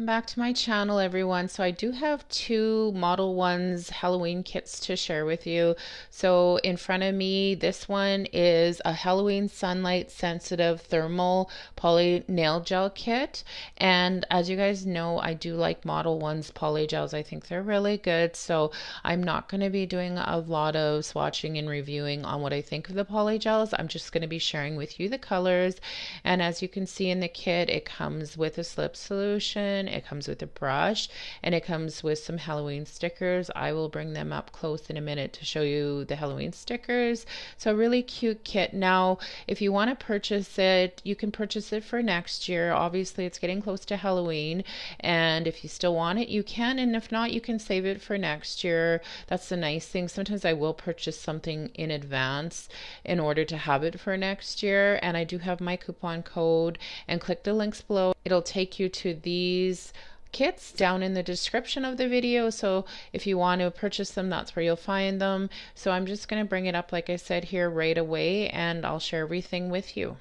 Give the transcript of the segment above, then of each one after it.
welcome back to my channel, everyone. So I do have two Modelones Halloween kits to share with you. So in front of me, this one is a Halloween sunlight sensitive thermal poly nail gel kit. And as you guys know, I do like Modelones polygels. I think they're really good. So I'm not going to be doing a lot of swatching and reviewing on what I think of the polygels. I'm just going to be sharing with you the colors. And as you can see in the kit, it comes with a slip solution, it comes with a brush, and it comes with some Halloween stickers. I will bring them up close in a minute to show you the Halloween stickers. So a really cute kit. Now, if you want to purchase it, you can purchase it for next year. Obviously, it's getting close to Halloween, and if you still want it, you can, and if not, you can save it for next year. That's the nice thing. Sometimes I will purchase something in advance in order to have it for next year, and I do have my coupon code, and click the links below. It'll take you to these kits down in the description of the video, so if you want to purchase them, that's where you'll find them. So I'm just going to bring it up, like I said, here right away, and I'll share everything with you.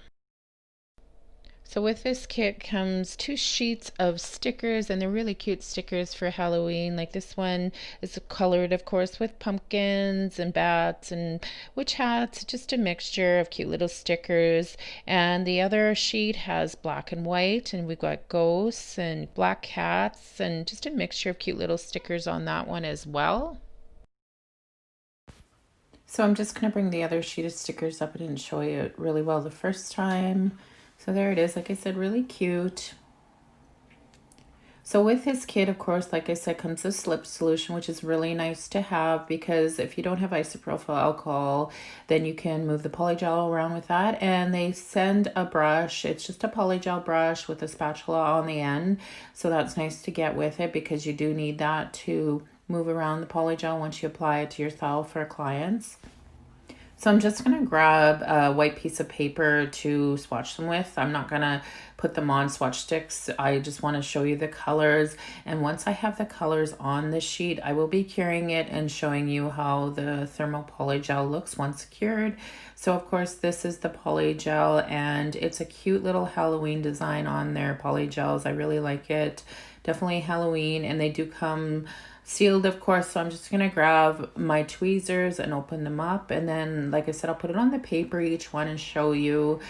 So with this kit comes two sheets of stickers, and they're really cute stickers for Halloween. Like this one is colored, of course, with pumpkins and bats and witch hats, just a mixture of cute little stickers. And the other sheet has black and white, and we've got ghosts and black cats, and just a mixture of cute little stickers on that one as well. So I'm just going to bring the other sheet of stickers up. I didn't show you it really well the first time. So there it is. Like I said, really cute. So with this kit, of course, like I said, comes a slip solution, which is really nice to have because if you don't have isopropyl alcohol, then you can move the polygel around with that. And they send a brush. It's just a polygel brush with a spatula on the end. So that's nice to get with it because you do need that to move around the polygel once you apply it to yourself or clients. So I'm just going to grab a white piece of paper to swatch them with. I'm not going to put them on swatch sticks. I just want to show you the colors. And once I have the colors on the sheet, I will be curing it and showing you how the thermal polygel looks once cured. So of course, this is the polygel, and it's a cute little Halloween design on their polygels. I really like it. Definitely Halloween, and they do come sealed, of course. So I'm just gonna grab my tweezers and open them up, and then like I said, I'll put it on the paper each one and show you.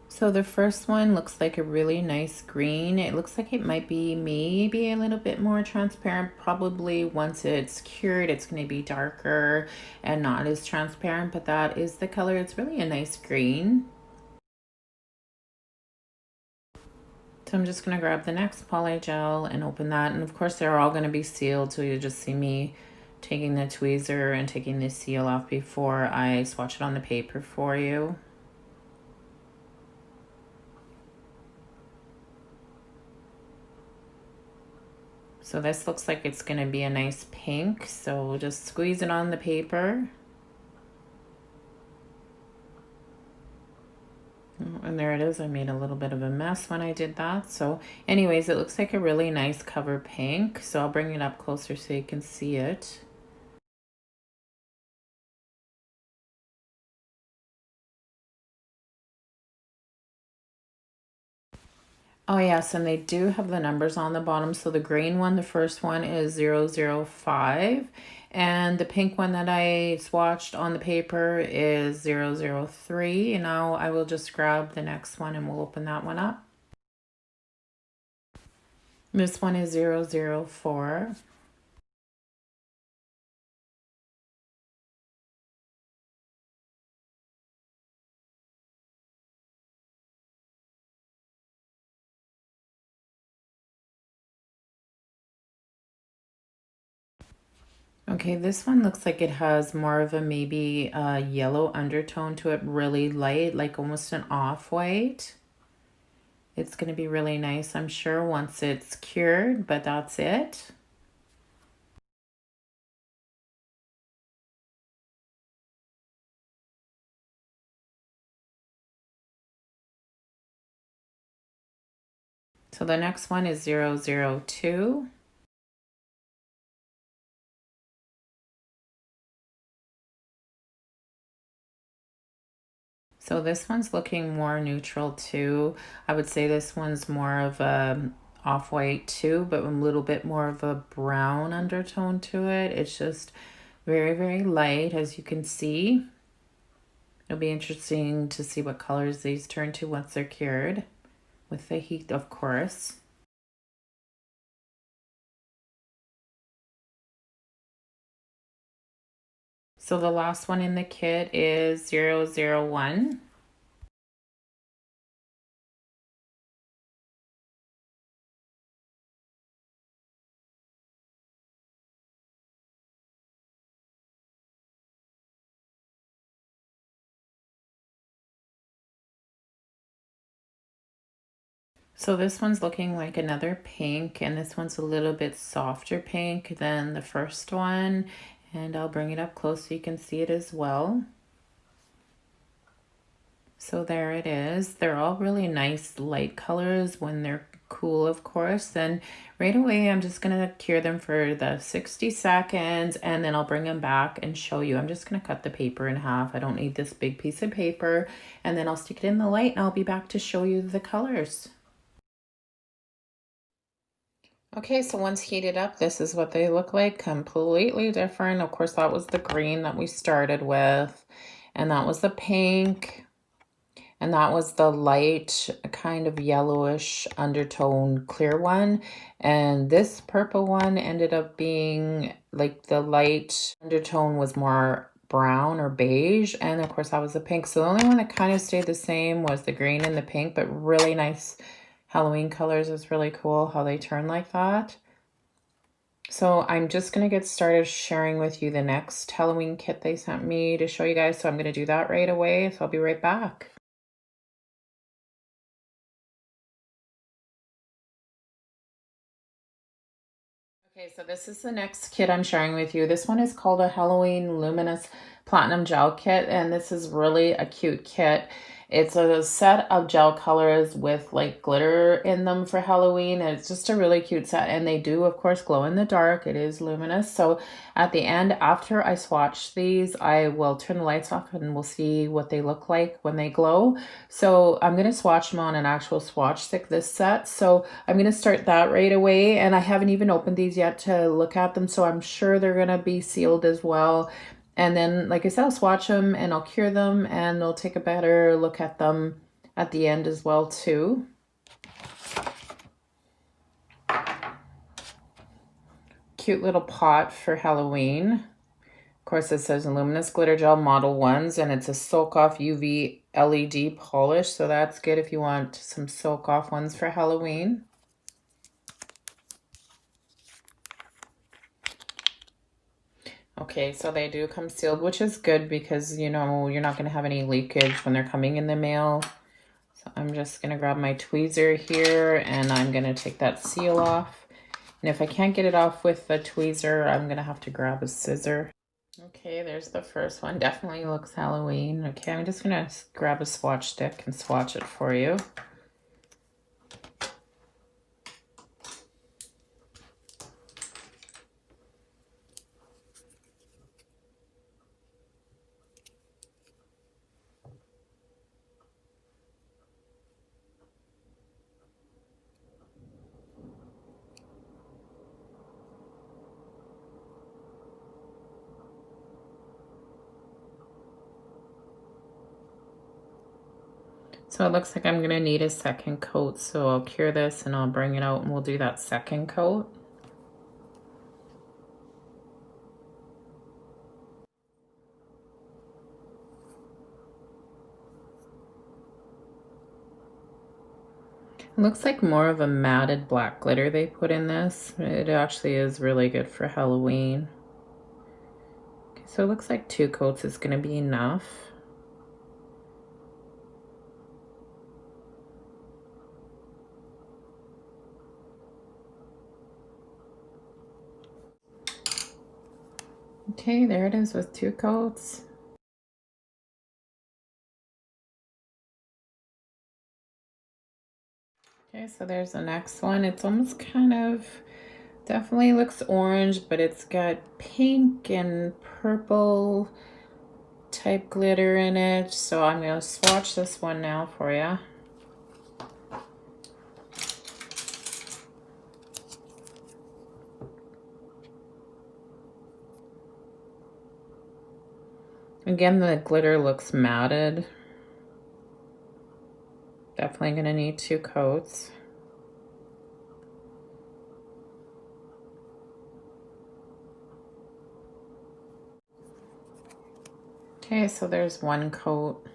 So the first one looks like a really nice green. It looks like it might be maybe a little bit more transparent. Probably once it's cured, it's going to be darker and not as transparent, but that is the color. It's really a nice green. So I'm just going to grab the next polygel and open that. And of course, they're all going to be sealed. So you just see me taking the tweezer and taking the seal off before I swatch it on the paper for you. So this looks like it's going to be a nice pink. So we'll just squeeze it on the paper. And there it is. I made a little bit of a mess when I did that. So anyways, it looks like a really nice cover pink. So I'll bring it up closer so you can see it. Oh yes, and they do have the numbers on the bottom. So the green one, the first one is 005. And the pink one that I swatched on the paper is 003. And now I will just grab the next one and we'll open that one up. This one is 004. Okay, this one looks like it has more of a maybe a yellow undertone to it, really light, like almost an off-white. It's going to be really nice, I'm sure, once it's cured, but that's it. So the next one is 002. So this one's looking more neutral too. I would say this one's more of a off-white too, but a little bit more of a brown undertone to it. It's just very, very light, as you can see. It'll be interesting to see what colors these turn to once they're cured, with the heat, of course. So the last one in the kit is 001. So this one's looking like another pink, and this one's a little bit softer pink than the first one. And I'll bring it up close so you can see it as well. So there it is. They're all really nice light colors when they're cool, of course. Then right away, I'm just gonna cure them for the 60 seconds, and then I'll bring them back and show you. I'm just gonna cut the paper in half. I don't need this big piece of paper. And then I'll stick it in the light and I'll be back to show you the colors. Okay, so once heated up, this is what they look like. Completely different. Of course, that was the green that we started with, and that was the pink, and that was the light kind of yellowish undertone clear one. And this purple one ended up being like the light undertone was more brown or beige, and of course that was the pink. So the only one that kind of stayed the same was the green and the pink, but really nice Halloween colors. Is really cool how they turn like that. So I'm just going to get started sharing with you the next Halloween kit they sent me to show you guys. So I'm going to do that right away. So I'll be right back. Okay, so this is the next kit I'm sharing with you. This one is called a Halloween Luminous Platinum Gel Kit, and this is really a cute kit. It's a set of gel colors with like glitter in them for Halloween. And it's just a really cute set, and they do, of course, glow in the dark. It is luminous. So at the end, after I swatch these, I will turn the lights off and we'll see what they look like when they glow. So I'm going to swatch them on an actual swatch stick, this set. So I'm going to start that right away. And I haven't even opened these yet to look at them, so I'm sure they're going to be sealed as well. And then, like I said, I'll swatch them and I'll cure them, and I'll take a better look at them at the end as well too. Cute little pot for Halloween. Of course, it says Luminous Glitter Gel Model 1s, and it's a Soak Off UV LED polish, so that's good if you want some soak off ones for Halloween. Okay, so they do come sealed, which is good because, you know, you're not going to have any leakage when they're coming in the mail. So I'm just going to grab my tweezer here, and I'm going to take that seal off. And if I can't get it off with the tweezer, I'm going to have to grab a scissor. Okay, there's the first one. Definitely looks Halloween. Okay, I'm just going to grab a swatch stick and swatch it for you. So it looks like I'm going to need a second coat, so I'll cure this and I'll bring it out and we'll do that second coat. It looks like more of a matted black glitter they put in this. It actually is really good for Halloween. Okay, so it looks like 2 coats is going to be enough. Okay, there it is with 2 coats. Okay, so there's the next one. It's almost kind of, definitely looks orange, but it's got pink and purple type glitter in it. So I'm going to swatch this one now for you. Again, the glitter looks matted. Definitely going to need 2 coats. Okay, so there's 1 coat.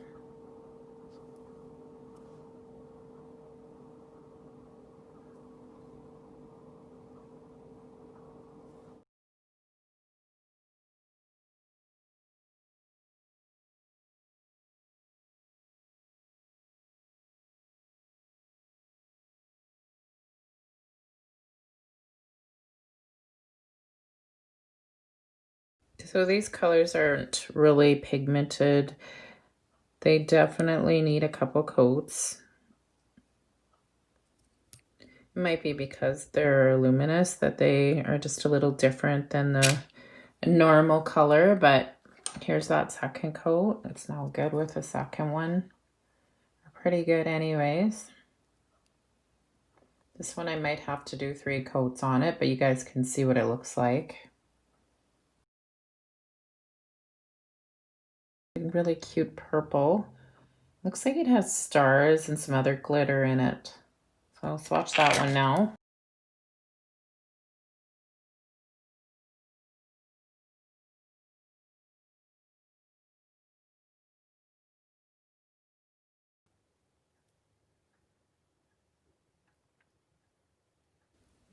So these colors aren't really pigmented. They definitely need a couple coats. It might be because they're luminous that they are just a little different than the normal color, but here's that second coat. It's now good with the second one. Pretty good anyways. This one I might have to do 3 coats on it, but you guys can see what it looks like. Really cute purple. Looks like it has stars and some other glitter in it. So I'll swatch that one now.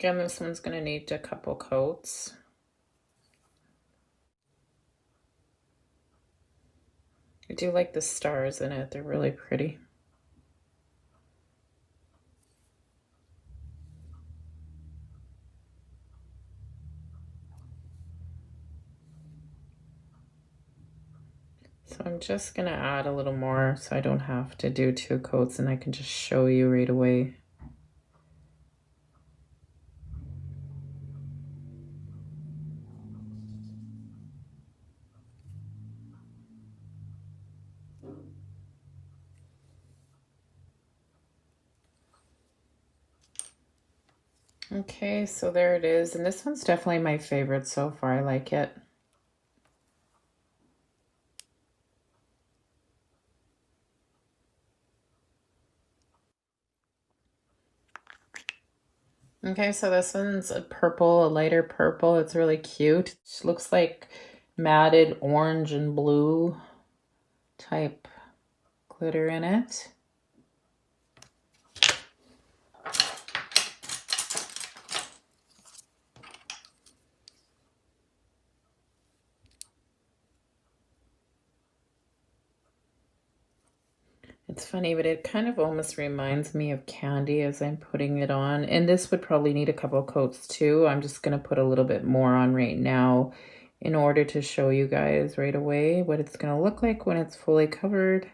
Again, this one's going to need a couple coats. I do like the stars in it. They're really pretty. So I'm just going to add a little more so I don't have to do 2 coats and I can just show you right away. Okay, so there it is. And this one's definitely my favorite so far. I like it. Okay, so this one's a purple, a lighter purple. It's really cute. It looks like matted orange and blue type glitter in it. It's funny, but it kind of almost reminds me of candy as I'm putting it on. And this would probably need a couple coats too. I'm just going to put a little bit more on right now in order to show you guys right away what it's going to look like when it's fully covered.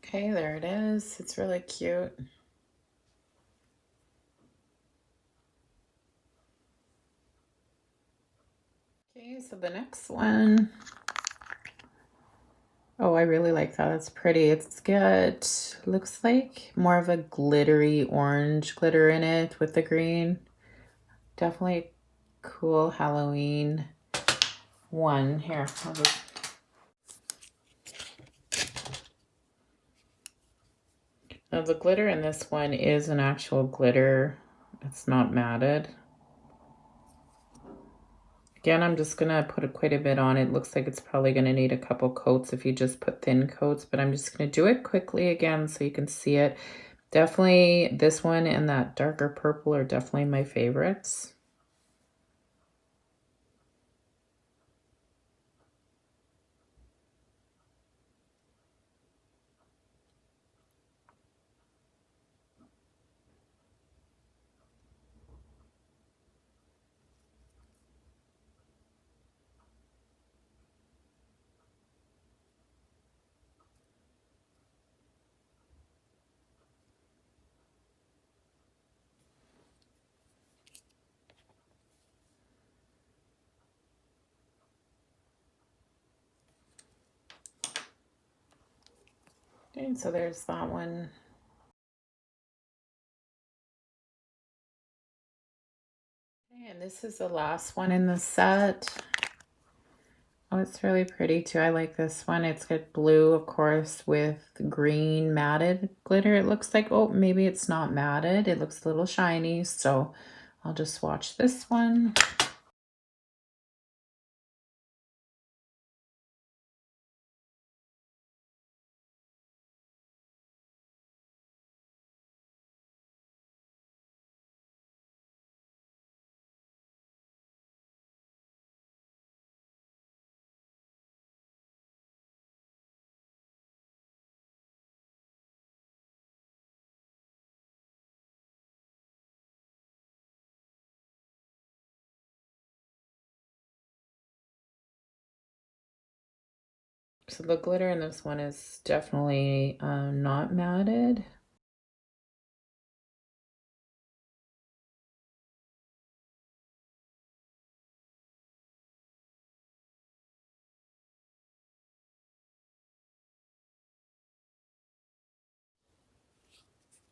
Okay, there it is. It's really cute. Okay, so the next one. Oh, I really like that. It's pretty. It's got, looks like more of a glittery orange glitter in it with the green. Definitely cool Halloween one. Here, I'll just... Now the glitter in this one is an actual glitter. It's not matted. Again, I'm just gonna put quite a bit on. It looks like it's probably gonna need a couple coats if you just put thin coats, but I'm just gonna do it quickly again so you can see it. Definitely this one and that darker purple are definitely my favorites. Okay, so there's that one. Okay, and this is the last one in the set. Oh, it's really pretty too. I like this one. It's got blue, of course, with green matted glitter. It looks like, oh, maybe it's not matted. It looks a little shiny, so I'll just swatch this one. So the glitter in this one is definitely not matted.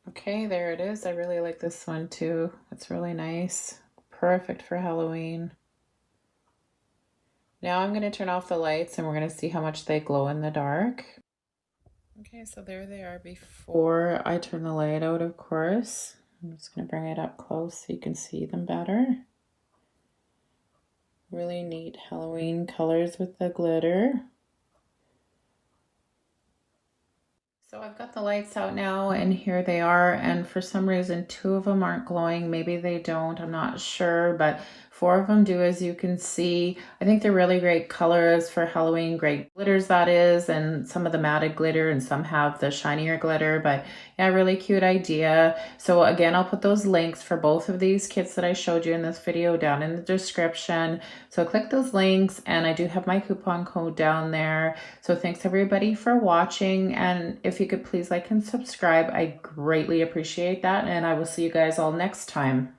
Okay, there it is. I really like this one too. It's really nice. Perfect for Halloween. Now I'm going to turn off the lights and we're going to see how much they glow in the dark. Okay, so there they are before I turn the light out, of course. I'm just going to bring it up close so you can see them better. Really neat Halloween colors with the glitter. So I've got the lights out now and here they are, and for some reason 2 of them aren't glowing. Maybe they don't, I'm not sure, but 4 of them do, as you can see. I think they're really great colors for Halloween, great glitters that is, and some of the matted glitter and some have the shinier glitter, but yeah, really cute idea. So again, I'll put those links for both of these kits that I showed you in this video down in the description. So click those links, and I do have my coupon code down there. So thanks everybody for watching, and if you could please like and subscribe, I greatly appreciate that, and I will see you guys all next time.